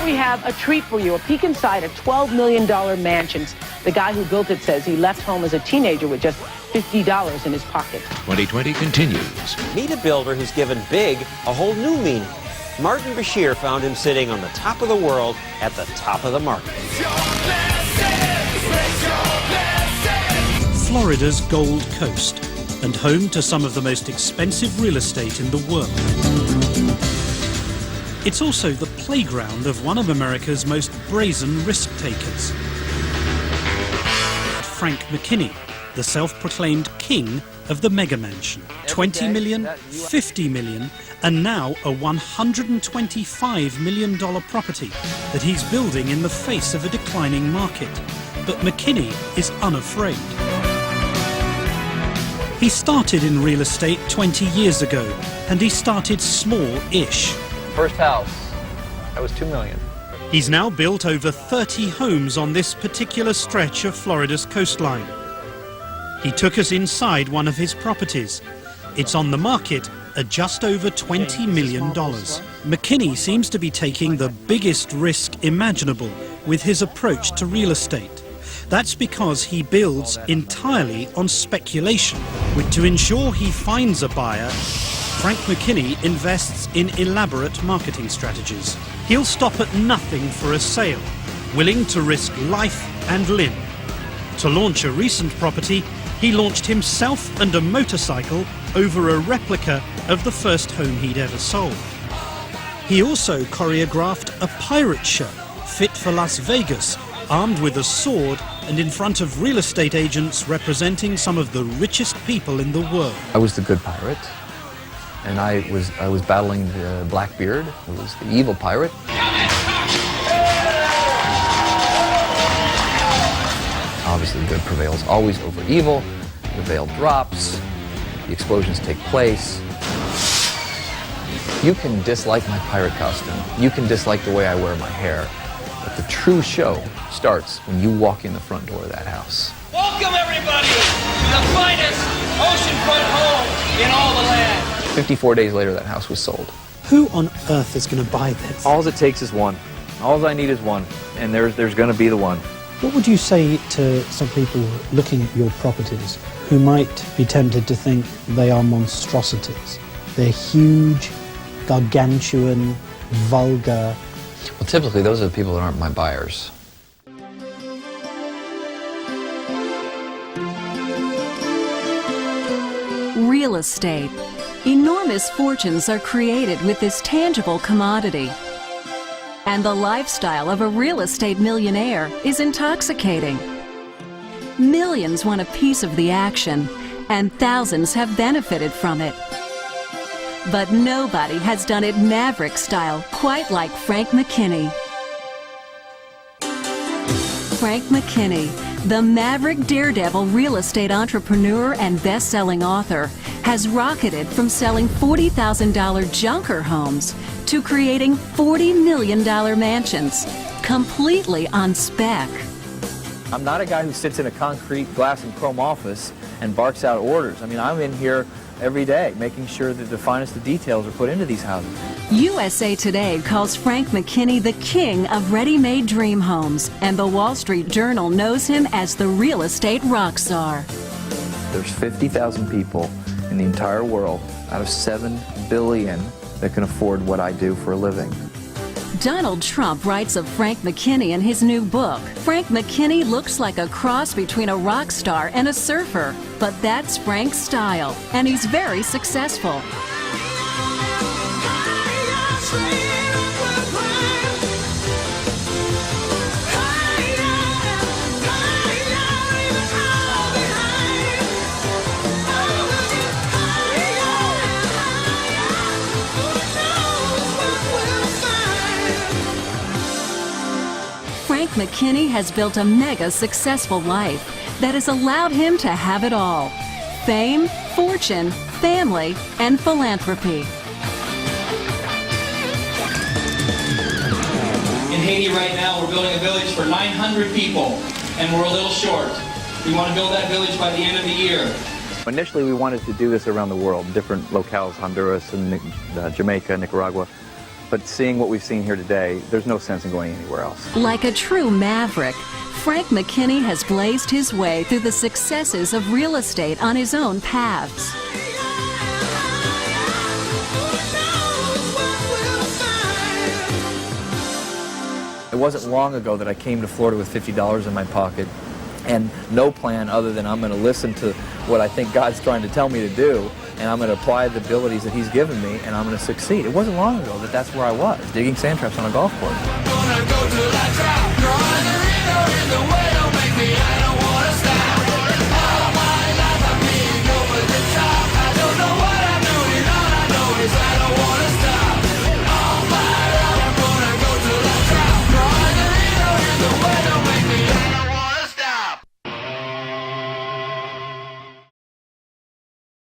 we have a treat for you, a peek inside a $12 million mansion. The guy who built it says he left home as a teenager with just $50 in his pocket. 2020 continues. Meet a builder who's given big a whole new meaning. Martin Bashir found him sitting on the top of the world at the top of the market. Florida's Gold Coast, and home to some of the most expensive real estate in the world. It's also the playground of one of America's most brazen risk-takers. Frank McKinney, the self-proclaimed king of the mega mansion. 20 million, 50 million, and now a $125 million property that he's building in the face of a declining market. But McKinney is unafraid. He started in real estate 20 years ago, and he started small-ish. First house, that was $2 million. He's now built over 30 homes on this particular stretch of Florida's coastline. He took us inside one of his properties. It's on the market at just over $20 million. McKinney seems to be taking the biggest risk imaginable with his approach to real estate. That's because he builds entirely on speculation. To ensure he finds a buyer, Frank McKinney invests in elaborate marketing strategies. He'll stop at nothing for a sale, willing to risk life and limb. To launch a recent property, he launched himself and a motorcycle over a replica of the first home he'd ever sold. He also choreographed a pirate show fit for Las Vegas, armed with a sword and in front of real estate agents representing some of the richest people in the world. I was the good pirate, and I was battling the Blackbeard, who was the evil pirate. Obviously, good prevails always over evil. The veil drops, the explosions take place. You can dislike my pirate costume, you can dislike the way I wear my hair, but the true show starts when you walk in the front door of that house. Welcome everybody to the finest oceanfront home in all the land. 54 days later, that house was sold. Who on earth is going to buy this? All it takes is one. All I need is one, and there's going to be the one. What would you say to some people looking at your properties who might be tempted to think they are monstrosities? They're huge, gargantuan, vulgar. Well, typically those are the people that aren't my buyers. Real estate. Enormous fortunes are created with this tangible commodity. And the lifestyle of a real estate millionaire is intoxicating. Millions want a piece of the action, and thousands have benefited from it. But nobody has done it Maverick style quite like Frank McKinney. Frank McKinney, the Maverick Daredevil real estate entrepreneur and best-selling author, has rocketed from selling $40,000 junker homes to creating $40 million mansions, completely on spec. I'm not a guy who sits in a concrete, glass, and chrome office and barks out orders. I mean, I'm in here every day making sure that the finest of details are put into these houses. USA Today calls Frank McKinney the king of ready-made dream homes, and the Wall Street Journal knows him as the real estate rock star. There's 50,000 people in the entire world out of 7 billion that can afford what I do for a living. Donald Trump writes of Frank McKinney in his new book. Frank McKinney looks like a cross between a rock star and a surfer, but that's Frank's style, and he's very successful. Frank McKinney has built a mega successful life that has allowed him to have it all: fame, fortune, family, and philanthropy. In Haiti right now, we're building a village for 900 people, and we're a little short. We want to build that village by the end of the year. Initially, we wanted to do this around the world, different locales, Honduras and Jamaica, Nicaragua. But seeing what we've seen here today, there's no sense in going anywhere else. Like a true maverick, Frank McKinney has blazed his way through the successes of real estate on his own paths. It wasn't long ago that I came to Florida with $50 in my pocket and no plan other than I'm going to listen to what I think God's trying to tell me to do, and I'm going to apply the abilities that He's given me, and I'm going to succeed. It wasn't long ago that that's where I was, digging sand traps on a golf course.